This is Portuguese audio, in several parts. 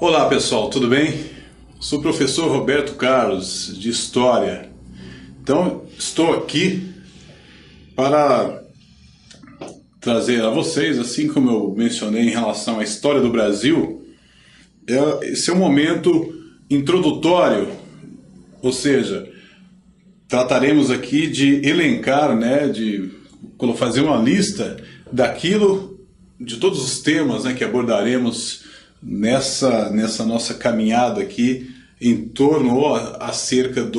Olá pessoal, tudo bem? Sou o professor Roberto Carlos, de História. Então, estou aqui para trazer a vocês, assim como eu mencionei em relação à história do Brasil, esse é um momento introdutório, ou seja, trataremos aqui de elencar, de fazer uma lista de todos os temas, que abordaremos nessa nossa caminhada aqui em torno ou acerca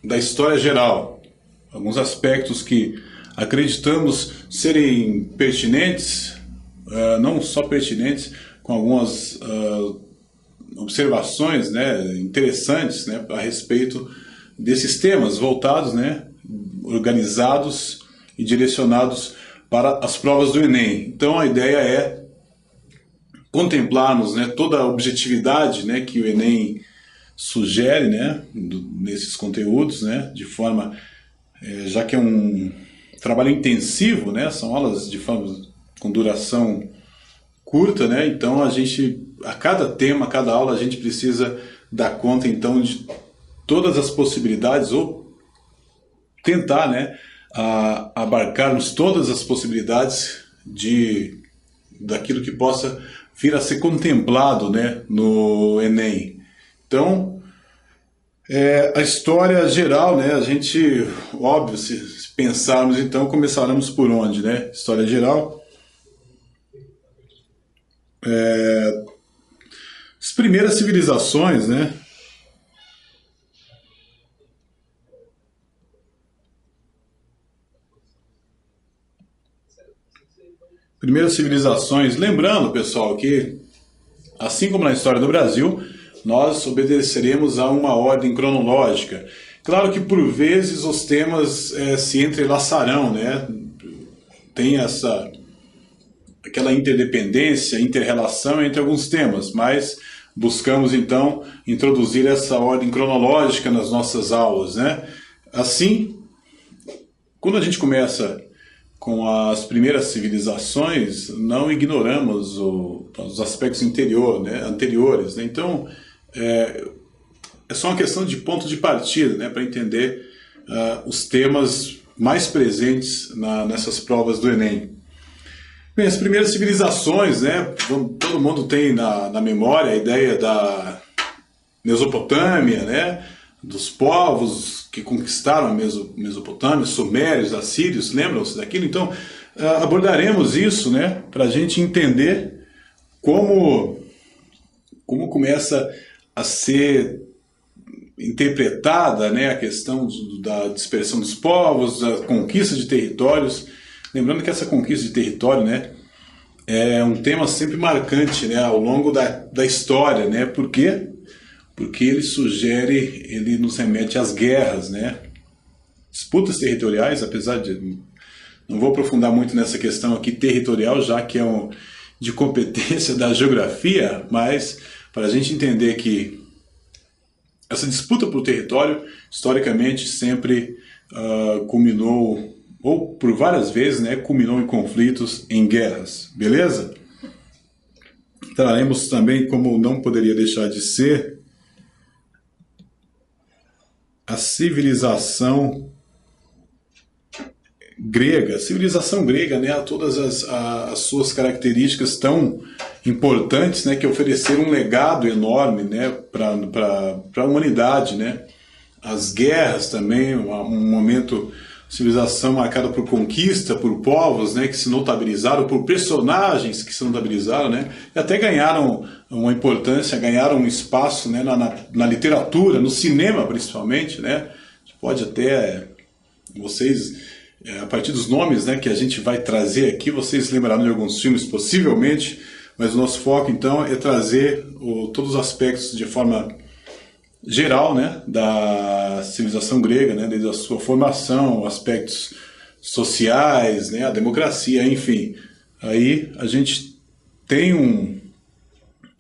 da história geral. Alguns aspectos que acreditamos serem pertinentes, não só pertinentes, com algumas observações interessantes a respeito desses temas voltados, organizados e direcionados para as provas do Enem. Então a ideia é contemplarmos toda a objetividade que o Enem sugere nesses conteúdos, de forma, já que é um trabalho intensivo, são aulas com duração curta, então a cada tema, a cada aula, a gente precisa dar conta então de todas as possibilidades ou tentar abarcarmos todas as possibilidades daquilo que possa vir a ser contemplado no Enem. Então, a história geral, a gente, óbvio, se pensarmos, então, começaremos por onde, História geral. As primeiras civilizações, lembrando, pessoal, que assim como na história do Brasil, nós obedeceremos a uma ordem cronológica. Claro que por vezes os temas se entrelaçarão, tem aquela interdependência, interrelação entre alguns temas, mas buscamos então introduzir essa ordem cronológica nas nossas aulas, Assim, quando a gente começa com as primeiras civilizações, não ignoramos os aspectos anteriores. Então, é só uma questão de ponto de partida, para entender os temas mais presentes nessas provas do Enem. Bem, as primeiras civilizações, todo mundo tem na memória a ideia da Mesopotâmia, dos povos que conquistaram a Mesopotâmia, sumérios, assírios, lembram-se daquilo? Então, abordaremos isso, para a gente entender como começa a ser interpretada a questão da dispersão dos povos, da conquista de territórios. Lembrando que essa conquista de território é um tema sempre marcante ao longo da história. Por quê? Porque ele nos remete às guerras, disputas territoriais, apesar de... Não vou aprofundar muito nessa questão aqui territorial, já que é de competência da geografia, mas para a gente entender que essa disputa por território, historicamente, sempre culminou, ou por várias vezes, culminou em conflitos, em guerras, beleza? Traremos também, como não poderia deixar de ser, a civilização grega. A civilização grega, todas as suas características tão importantes, que ofereceram um legado enorme para a humanidade. As guerras também, um momento, civilização marcada por conquista, por povos que se notabilizaram, por personagens que se notabilizaram, e até ganharam uma importância, ganharam um espaço na literatura, no cinema principalmente. A gente pode até, vocês, a partir dos nomes que a gente vai trazer aqui, vocês lembrarão de alguns filmes possivelmente, mas o nosso foco então é trazer todos os aspectos de forma geral da civilização grega, desde a sua formação, aspectos sociais, a democracia, enfim. Aí a gente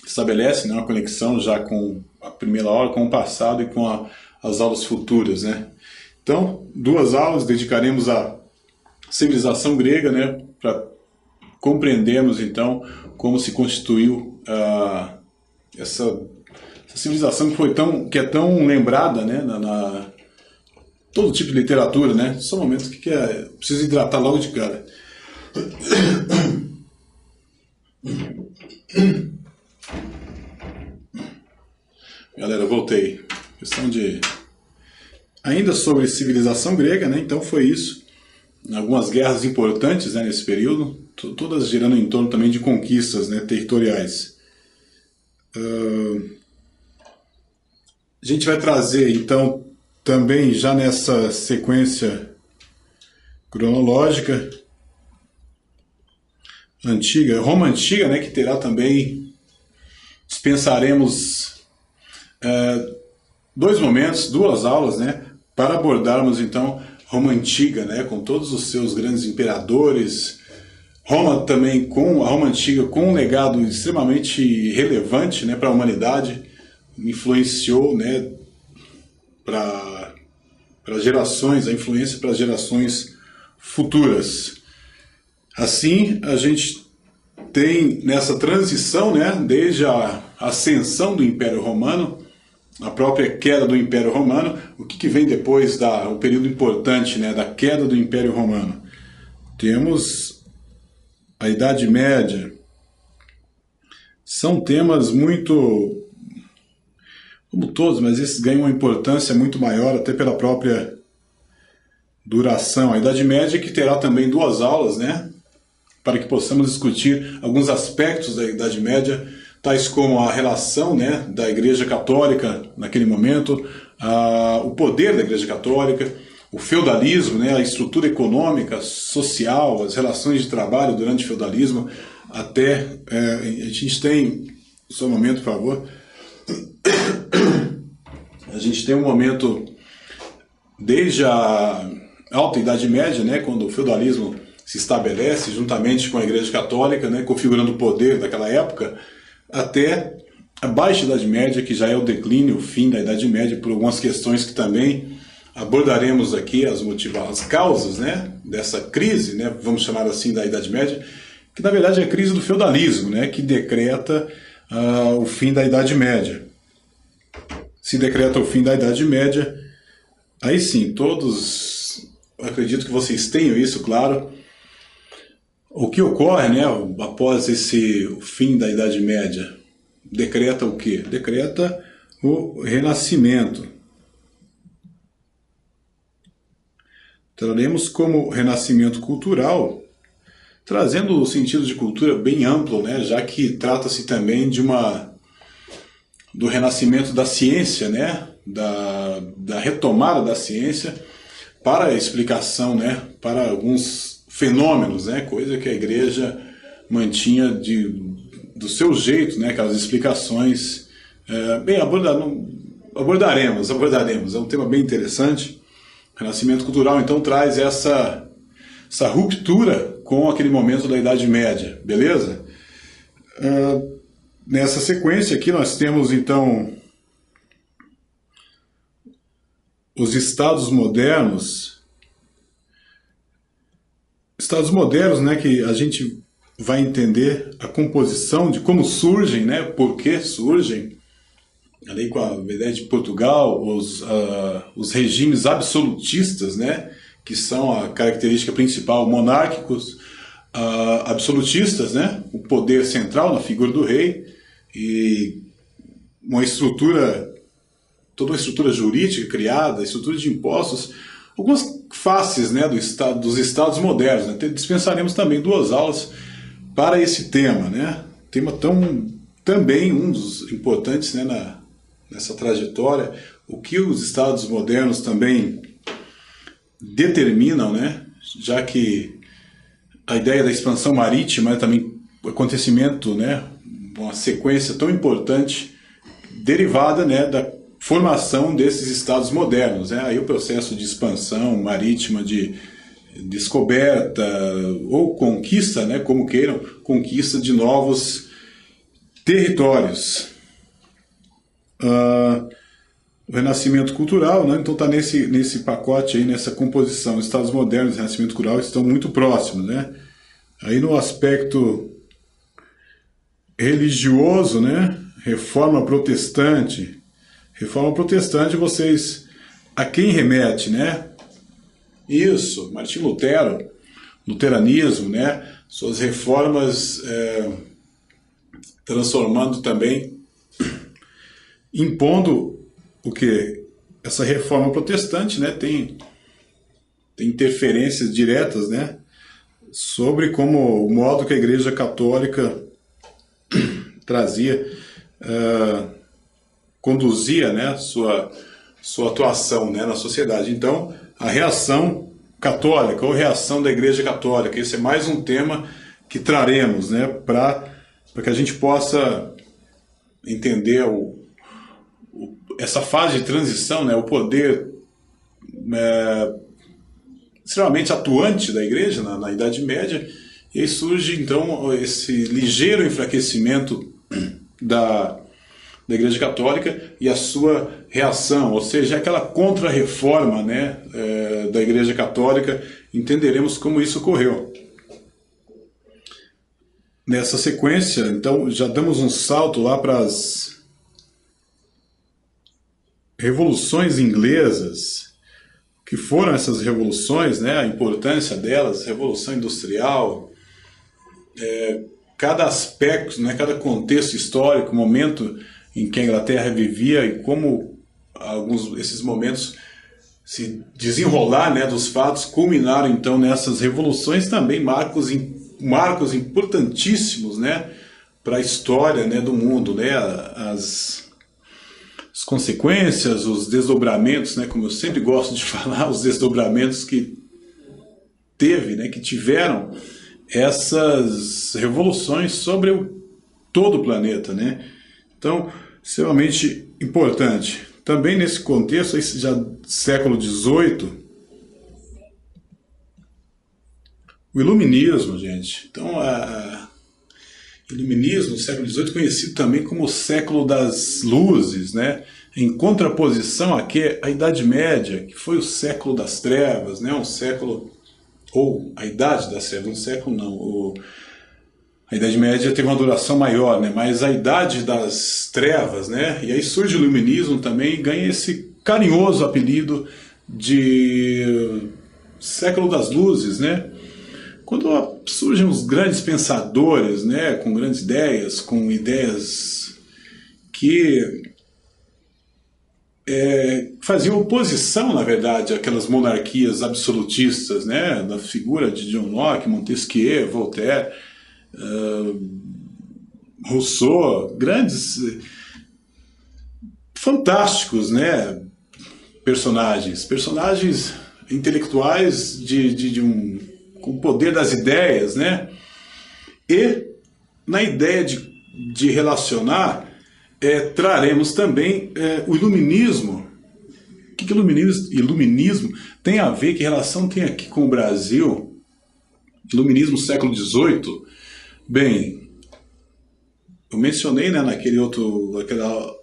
estabelece uma conexão já com a primeira aula, com o passado e com as aulas futuras. Então, 2 aulas dedicaremos à civilização grega, para compreendermos então como se constituiu essa civilização que é tão lembrada, né, todo tipo de literatura, né? Só um momento que preciso hidratar logo de cara. Galera, voltei. Questão de... Ainda sobre civilização grega, né? Então foi isso. Algumas guerras importantes, né, nesse período, todas girando em torno também de conquistas, né, territoriais. A gente vai trazer, então, também já nessa sequência cronológica antiga, Roma Antiga, né, que terá também, dispensaremos dois momentos, duas aulas, né, para abordarmos então Roma Antiga, né, com todos os seus grandes imperadores, Roma também a Roma Antiga com um legado extremamente relevante, né, para a humanidade, influenciou, né, para gerações, a influência para gerações futuras. Assim, a gente tem nessa transição, né, desde a ascensão do Império Romano, a própria queda do Império Romano, o que vem depois o período importante, né, da queda do Império Romano? Temos a Idade Média. São temas muito, como todos, mas esses ganham uma importância muito maior, até pela própria duração. A Idade Média que terá também duas aulas, né, para que possamos discutir alguns aspectos da Idade Média, tais como a relação, né, da Igreja Católica naquele momento, o poder da Igreja Católica, o feudalismo, né, a estrutura econômica, social, as relações de trabalho durante o feudalismo, até a gente tem, só um momento, por favor, a gente tem um momento desde a Alta Idade Média, né, quando o feudalismo se estabelece juntamente com a Igreja Católica, né, configurando o poder daquela época, até a Baixa Idade Média, que já é o declínio, o fim da Idade Média, por algumas questões que também abordaremos aqui, as causas, né, dessa crise, né, vamos chamar assim, da Idade Média, que na verdade é a crise do feudalismo, né, que decreta o fim da Idade Média. Se decreta o fim da Idade Média, aí sim, todos, acredito que vocês tenham isso claro. O que ocorre, né, após o fim da Idade Média? Decreta o quê? Decreta o Renascimento. Traremos como renascimento cultural, trazendo o sentido de cultura bem amplo, né, já que trata-se também do renascimento da ciência, né, da retomada da ciência para a explicação, né, para alguns fenômenos, né, coisa que a Igreja mantinha do seu jeito, né, aquelas explicações. Bem, abordaremos, é um tema bem interessante. O Renascimento cultural, então, traz essa ruptura com aquele momento da Idade Média, beleza? Nessa sequência aqui nós temos, então, os estados modernos, né, que a gente vai entender a composição de como surgem, né, por que surgem, ali com a ideia de Portugal, os regimes absolutistas, né, que são a característica principal, monárquicos, absolutistas, né, o poder central na figura do rei, e toda uma estrutura jurídica criada, estrutura de impostos, algumas faces, né, dos estados modernos, né. Dispensaremos também duas aulas para esse tema, né, tema também um dos importantes, né, nessa trajetória, o que os estados modernos também determinam, né, já que a ideia da expansão marítima é também um acontecimento, né, uma sequência tão importante derivada, né, da formação desses estados modernos, né, aí o processo de expansão marítima, de descoberta ou conquista, né, como queiram, conquista de novos territórios. O renascimento cultural, né, então está nesse pacote aí, nessa composição. Os estados modernos e o renascimento cultural estão muito próximos, né? Aí no aspecto religioso, né, Reforma Protestante. Reforma Protestante, vocês, a quem remete, né? Isso, Martinho Lutero, luteranismo, né? Suas reformas transformando também, impondo o que? Essa reforma protestante, né? Tem interferências diretas, né? Sobre como o modo que a Igreja Católica trazia, conduzia, né, sua atuação, né, na sociedade. Então, a reação católica ou reação da Igreja Católica, esse é mais um tema que traremos, né, para que a gente possa entender essa fase de transição, né, o poder extremamente atuante da Igreja na Idade Média, e aí surge então esse ligeiro enfraquecimento da Igreja Católica e a sua reação, ou seja, aquela contra-reforma, né, da Igreja Católica. Entenderemos como isso ocorreu. Nessa sequência, então, já damos um salto lá para as revoluções inglesas. Que foram essas revoluções, né, a importância delas, Revolução Industrial, cada aspecto, né, cada contexto histórico, momento em que a Inglaterra vivia e como esses momentos se desenrolar, né, dos fatos, culminaram então nessas revoluções, também marcos importantíssimos, né, para a história, né, do mundo, né, as consequências, os desdobramentos, né, como eu sempre gosto de falar, os desdobramentos que teve, né, que tiveram essas revoluções sobre todo o planeta, né? Então, extremamente importante. Também nesse contexto, esse já século XVIII, o Iluminismo, gente. Então, o Iluminismo, no século XVIII, conhecido também como o século das luzes, né? Em contraposição aqui à Idade Média, que foi o século das trevas, né? Um século, ou a Idade das Trevas, um século não, a Idade Média teve uma duração maior, né? Mas a Idade das Trevas, né? E aí surge o Iluminismo também e ganha esse carinhoso apelido de século das luzes, né? Quando surgem os grandes pensadores, né? Com grandes ideias, com ideias que faziam oposição, na verdade, àquelas monarquias absolutistas, né? Da figura de John Locke, Montesquieu, Voltaire, Rousseau, grandes, fantásticos, né, personagens intelectuais com o poder das ideias, né, e na ideia de relacionar, traremos também o iluminismo. O que iluminismo tem a ver, que relação tem aqui com o Brasil? Iluminismo século XVIII. Bem, eu mencionei, né, naquela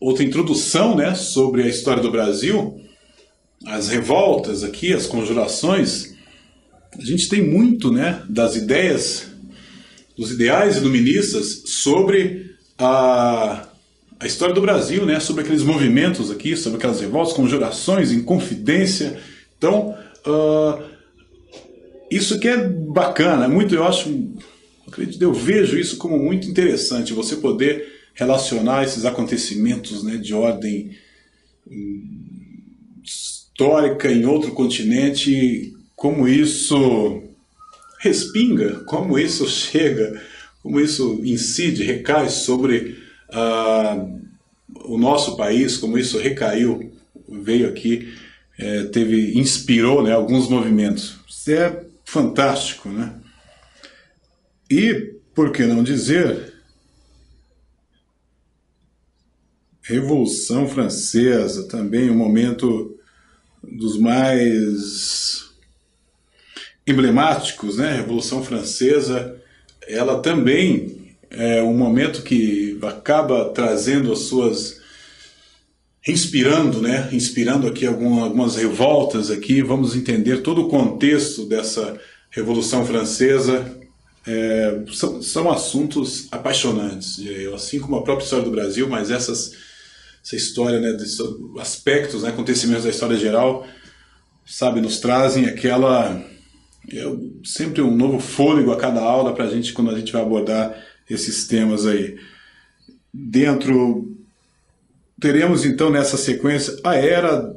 outra introdução, né, sobre a história do Brasil, as revoltas aqui, as conjurações. A gente tem muito, né, das ideias, dos ideais iluministas sobre a história do Brasil, né, sobre aqueles movimentos aqui, sobre aquelas revoltas, conjurações, Inconfidência. Então, isso que é bacana, muito, eu vejo isso como muito interessante, você poder relacionar esses acontecimentos, né, de ordem histórica em outro continente, como isso respinga, como isso chega, como isso incide, recai sobre o nosso país, como isso recaiu, veio aqui, inspirou, né, alguns movimentos. Isso é fantástico, né? E, por que não dizer, Revolução Francesa, também um momento dos mais emblemáticos, né? Revolução Francesa, ela também é um momento que acaba trazendo as suas... inspirando, né? Inspirando aqui algumas revoltas aqui. Vamos entender todo o contexto dessa Revolução Francesa, São assuntos apaixonantes, diria eu, assim como a própria história do Brasil, mas essa história, né, desses aspectos, né, acontecimentos da história geral, sabe, nos trazem sempre um novo fôlego a cada aula para a gente, quando a gente vai abordar esses temas aí. Teremos então nessa sequência a era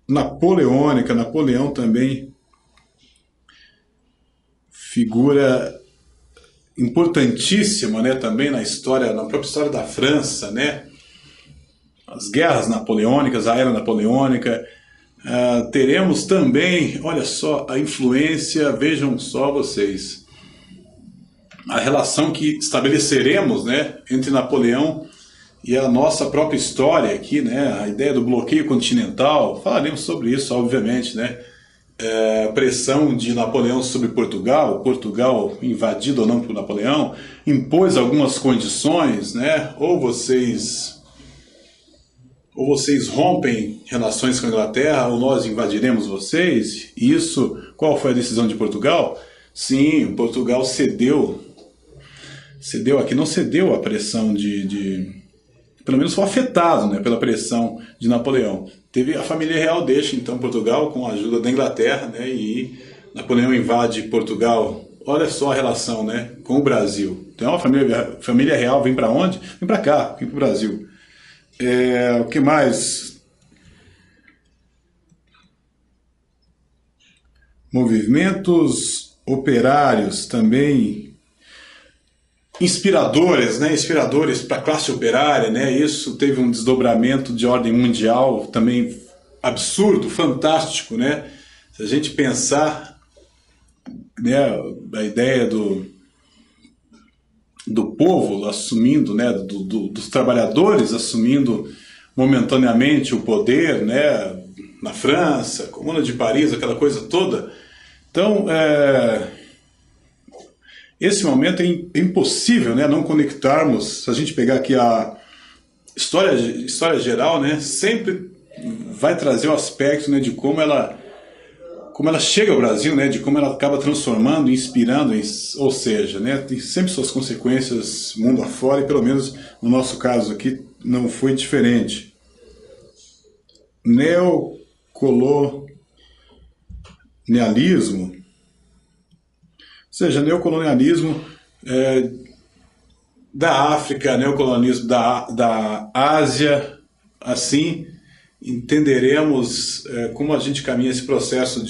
napoleônica. Napoleão também figura importantíssima, né, também na própria história da França, né, as guerras napoleônicas, a era napoleônica. Teremos também, olha só, a influência, vejam só vocês, a relação que estabeleceremos, né, entre Napoleão e a nossa própria história aqui, né, a ideia do bloqueio continental. Falaremos sobre isso, obviamente, né, pressão de Napoleão sobre Portugal invadido ou não por Napoleão, impôs algumas condições, né, ou vocês rompem relações com a Inglaterra, ou nós invadiremos vocês. Isso, qual foi a decisão de Portugal? Sim, Portugal cedeu aqui, não cedeu à pressão pelo menos foi afetado, né, pela pressão de Napoleão. A família real deixa então Portugal com a ajuda da Inglaterra, né, e Napoleão invade Portugal. Olha só a relação, né, com o Brasil. Então a família real vem para onde? Vem para cá, vem para o Brasil. O que mais? Movimentos operários também inspiradores, né? Inspiradores para a classe operária, né? Isso teve um desdobramento de ordem mundial também absurdo, fantástico, né? Se a gente pensar, né, a ideia do povo assumindo, né, dos trabalhadores assumindo momentaneamente o poder, né, na França, Comuna de Paris, aquela coisa toda. Então, esse momento é impossível, né, não conectarmos. Se a gente pegar aqui a história geral, né, sempre vai trazer o aspecto, né, de como ela chega ao Brasil, né, de como ela acaba transformando, inspirando, ou seja, né, tem sempre suas consequências mundo afora, e pelo menos no nosso caso aqui não foi diferente. Neocolonialismo, ou seja, neocolonialismo da África, neocolonialismo da Ásia, assim entenderemos como a gente caminha esse processo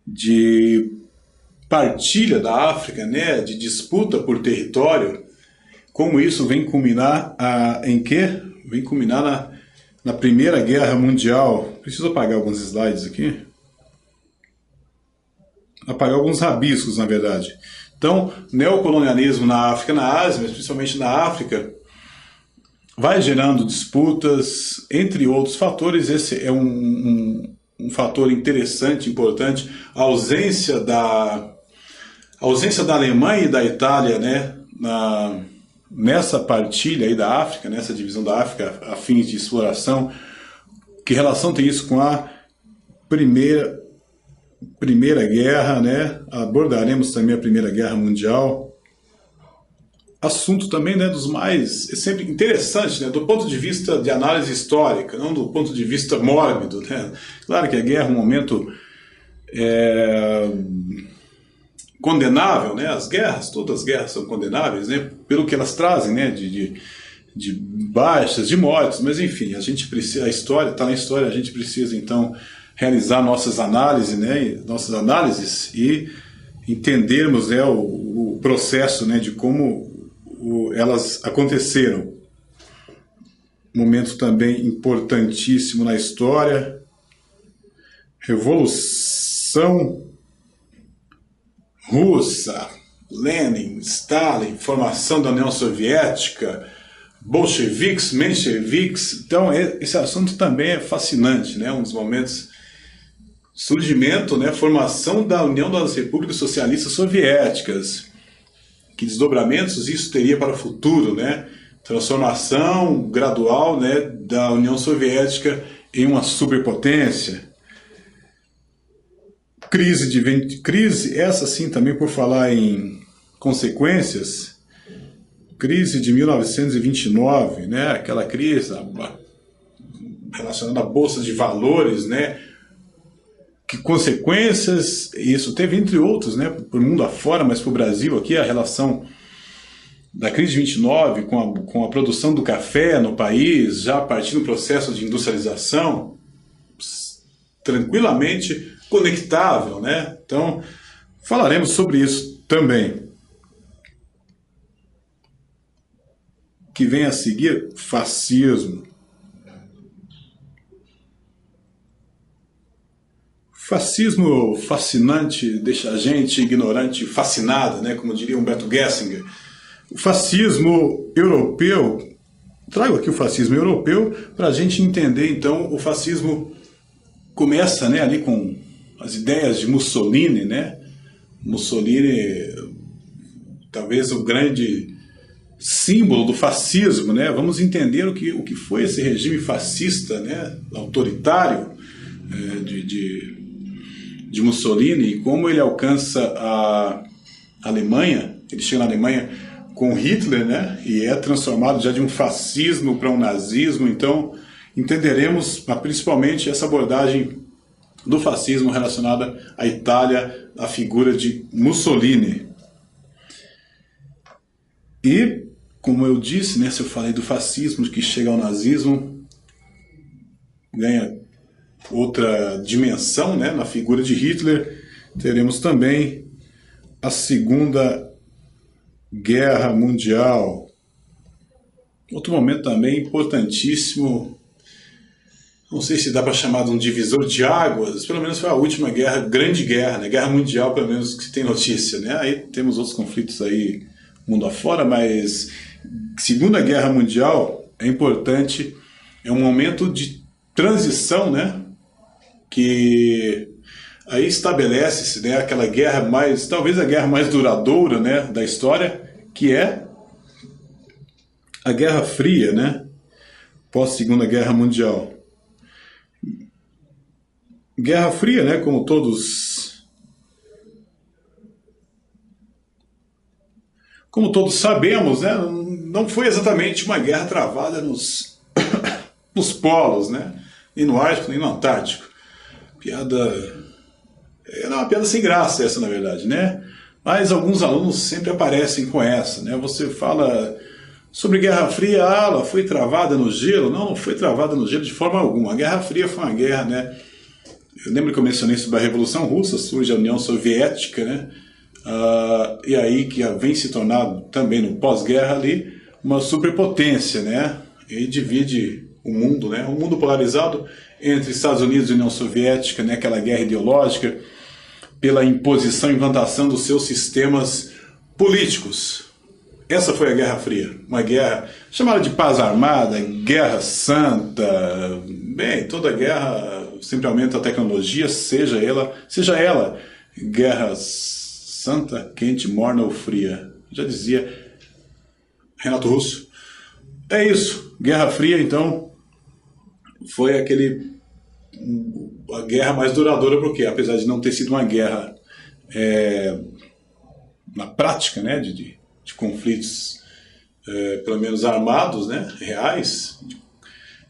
de partilha da África, né, de disputa por território, como isso vem culminar em quê? Vem culminar na Primeira Guerra Mundial. Preciso apagar alguns slides aqui. Apagar alguns rabiscos, na verdade. Então, neocolonialismo na África, na Ásia, mas principalmente na África, vai gerando disputas, entre outros fatores. Esse é um fator interessante, importante. A ausência da Alemanha e da Itália, né, nessa partilha aí da África, nessa divisão da África a fins de exploração. Que relação tem isso com a Primeira Guerra, né? Abordaremos também a Primeira Guerra Mundial. Assunto também, né, dos mais... É sempre interessante, né, do ponto de vista de análise histórica, não do ponto de vista mórbido, né? Claro que a guerra é um momento condenável, né? Todas as guerras são condenáveis, né, pelo que elas trazem, né, de baixas, de mortes, mas enfim, a gente precisa, a história está na história, a gente precisa então realizar nossas análises, né, e entendermos, né, o processo, né, de como elas aconteceram. Momento também importantíssimo na história. Revolução Russa, Lenin, Stalin, formação da União Soviética, bolcheviques, mencheviques. Então esse assunto também é fascinante, né? Um dos momentos, surgimento, né, formação da União das Repúblicas Socialistas Soviéticas. Que desdobramentos isso teria para o futuro, né? Transformação gradual, né, da União Soviética em uma superpotência. crise, essa sim também por falar em consequências, crise de 1929, né? Aquela crise relacionada à Bolsa de Valores, né? Que consequências isso teve, entre outros, né? Para o mundo afora, mas para o Brasil aqui, a relação da crise de 29 com a produção do café no país, já a partir do processo de industrialização, tranquilamente conectável, né? Então, falaremos sobre isso também. Que vem a seguir, fascismo. Fascismo fascinante deixa a gente ignorante fascinada, né? Como diria Humberto Gessinger. O fascismo europeu, trago aqui o fascismo europeu para a gente entender, então, o fascismo começa, né, ali com as ideias de Mussolini, né? Mussolini, talvez o grande símbolo do fascismo, né? Vamos entender o que foi esse regime fascista, né? Autoritário de Mussolini e como ele alcança a Alemanha. Ele chega na Alemanha com Hitler, né? E é transformado já de um fascismo para um nazismo. Então entenderemos principalmente essa abordagem do fascismo relacionada à Itália, à figura de Mussolini. E, como eu disse, né, se eu falei do fascismo que chega ao nazismo, ganha outra dimensão, né, na figura de Hitler. Teremos também a Segunda Guerra Mundial. Outro momento também importantíssimo, não sei se dá para chamar de um divisor de águas, pelo menos foi a última guerra, grande guerra, né? Guerra Mundial, pelo menos que se tem notícia, né? Aí temos outros conflitos aí mundo afora, mas Segunda Guerra Mundial é importante, é um momento de transição, né? Que aí estabelece-se, né, aquela guerra mais, talvez a guerra mais duradoura, né, da história, que é a Guerra Fria, né? Pós Segunda Guerra Mundial. Guerra Fria, né, como todos sabemos, né, não foi exatamente uma guerra travada nos polos, né, nem no Ártico, nem no Antártico. Era uma piada sem graça essa, na verdade, né? Mas alguns alunos sempre aparecem com essa, né? Você fala sobre Guerra Fria, ela foi travada no gelo. Não foi travada no gelo de forma alguma. A Guerra Fria foi uma guerra, né? Eu lembro que eu mencionei sobre a Revolução Russa, surge a União Soviética, né? E aí que vem se tornando também no pós-guerra ali uma superpotência, né? E divide o mundo, né? Um mundo polarizado entre Estados Unidos e União Soviética, né? Aquela guerra ideológica pela imposição e implantação dos seus sistemas políticos. Essa foi a Guerra Fria, uma guerra chamada de paz armada, guerra santa. Bem, toda guerra sempre aumenta a tecnologia, seja ela guerra santa, quente, morna ou fria. Já dizia Renato Russo. É isso, Guerra Fria, então, foi a guerra mais duradoura, porque apesar de não ter sido uma guerra na prática, né, de conflitos pelo menos armados, né, reais,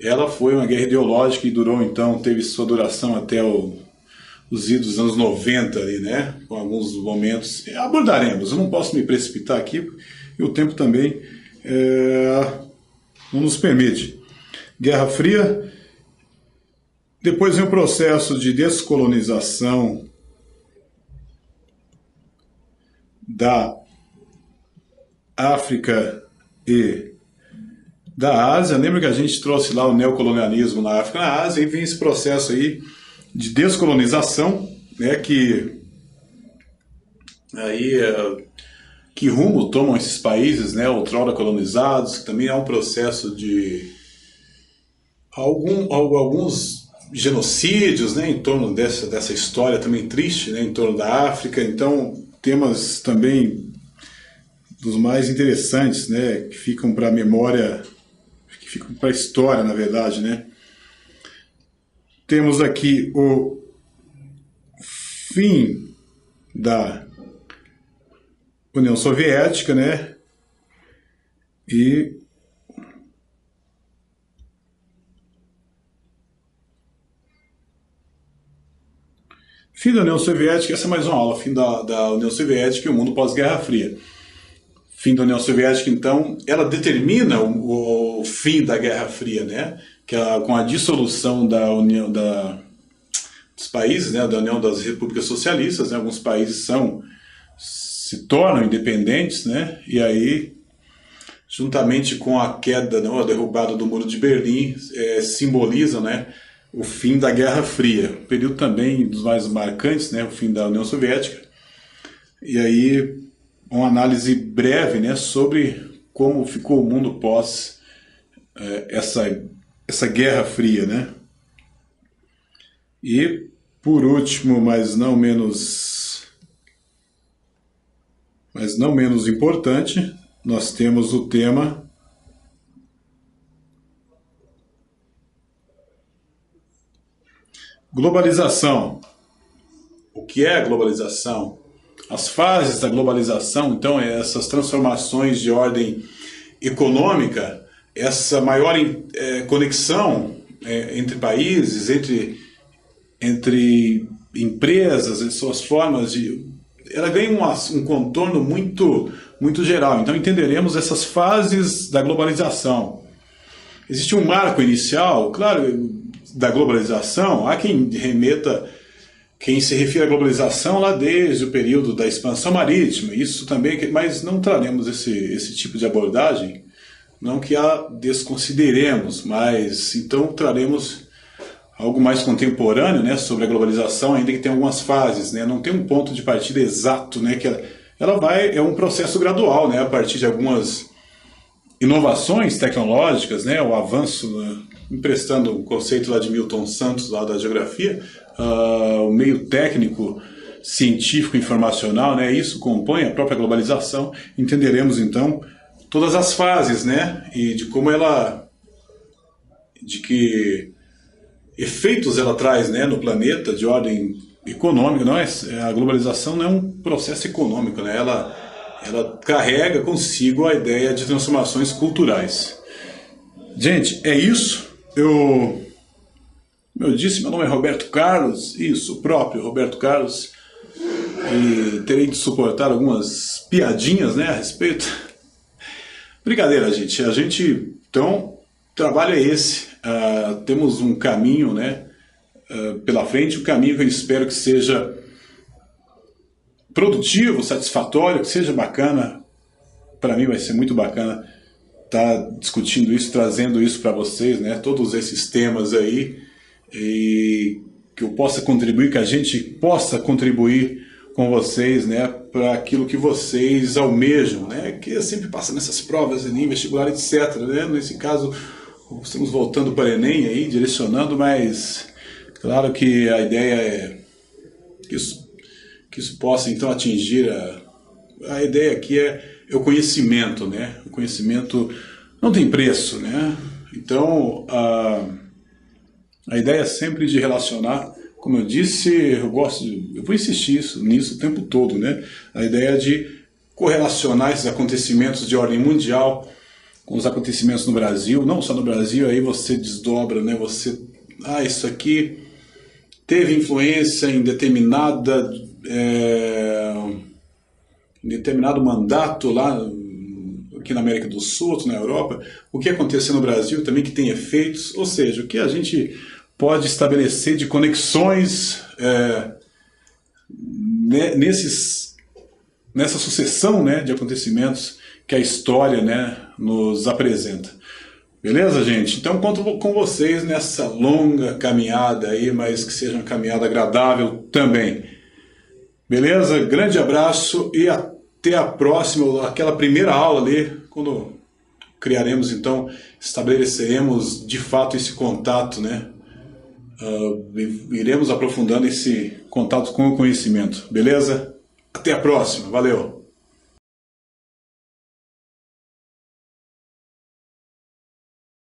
ela foi uma guerra ideológica e durou, então, teve sua duração até os idos dos anos 90 ali, né, com alguns momentos. Abordaremos, eu não posso me precipitar aqui, e o tempo também não nos permite. Guerra Fria. Depois vem o processo de descolonização da África e da Ásia. Lembra que a gente trouxe lá o neocolonialismo na África e na Ásia, e vem esse processo aí de descolonização, né, que rumo tomam esses países, né, outrora colonizados, que também é um processo de alguns genocídios, né, em torno dessa história também triste, né, em torno da África. Então, temas também dos mais interessantes, né, que ficam para a memória, que ficam para a história, na verdade, né. Temos aqui o fim da União Soviética, né? E fim da União Soviética, essa é mais uma aula, fim da União Soviética e o mundo pós-Guerra Fria. Fim da União Soviética, então, ela determina o fim da Guerra Fria, né? Que com a dissolução da União dos países, né? Da União das Repúblicas Socialistas, né? Alguns países se tornam independentes, né? E aí, juntamente com a queda, não, a derrubada do Muro de Berlim, simboliza, né? O fim da Guerra Fria, período também dos mais marcantes, né, o fim da União Soviética. E aí, uma análise breve, né, sobre como ficou o mundo pós essa Guerra Fria, né. E, por último, mas não menos importante, nós temos o tema globalização. O que é a globalização? As fases da globalização, então, essas transformações de ordem econômica, essa maior conexão entre países, entre empresas, em suas formas de... Ela ganha um contorno muito, muito geral. Então, entenderemos essas fases da globalização. Existe um marco inicial, claro, da globalização. Há quem se refira à globalização lá desde o período da expansão marítima, isso também, mas não traremos esse tipo de abordagem, não que a desconsideremos, mas então traremos algo mais contemporâneo, né, sobre a globalização, ainda que tenha algumas fases, né, não tem um ponto de partida exato, né, que é um processo gradual, né, a partir de algumas inovações tecnológicas, né, o avanço, emprestando o conceito lá de Milton Santos, lá da geografia, o meio técnico, científico, informacional, né, isso compõe a própria globalização. Entenderemos, então, todas as fases, né, e de como de que efeitos ela traz, né, no planeta, de ordem econômica. A globalização não é um processo econômico, né, ela carrega consigo a ideia de transformações culturais. Gente, é isso. Como eu disse, meu nome é Roberto Carlos, isso, o próprio Roberto Carlos, e terei de suportar algumas piadinhas, né, a respeito. Brincadeira, gente. Então, o trabalho é esse. Temos um caminho, né, pela frente, um caminho que eu espero que seja produtivo, satisfatório, que seja bacana. Para mim vai ser muito bacana estar discutindo isso, trazendo isso para vocês, né? Todos esses temas aí, e que eu possa contribuir, que a gente possa contribuir com vocês, né? Para aquilo que vocês almejam, né? Que sempre passa nessas provas, Enem, vestibular, etc. Né? Nesse caso, estamos voltando para o Enem aí, direcionando, mas claro que a ideia é que isso possa então atingir a ideia aqui é o conhecimento, né? O conhecimento não tem preço, né? Então, a ideia é sempre de relacionar, como eu disse, eu vou insistir nisso o tempo todo, né? A ideia é de correlacionar esses acontecimentos de ordem mundial com os acontecimentos no Brasil, não só no Brasil, aí você desdobra, né? Isso aqui teve influência em determinado mandato lá aqui na América do Sul, outro na Europa, o que aconteceu no Brasil também que tem efeitos, ou seja, o que a gente pode estabelecer de conexões nessa sucessão, né, de acontecimentos que a história, né, nos apresenta. Beleza, gente? Então conto com vocês nessa longa caminhada aí, mas que seja uma caminhada agradável também. Beleza? Grande abraço e até a próxima, aquela primeira aula ali, quando criaremos, então, estabeleceremos de fato esse contato, né? Iremos aprofundando esse contato com o conhecimento. Beleza? Até a próxima. Valeu!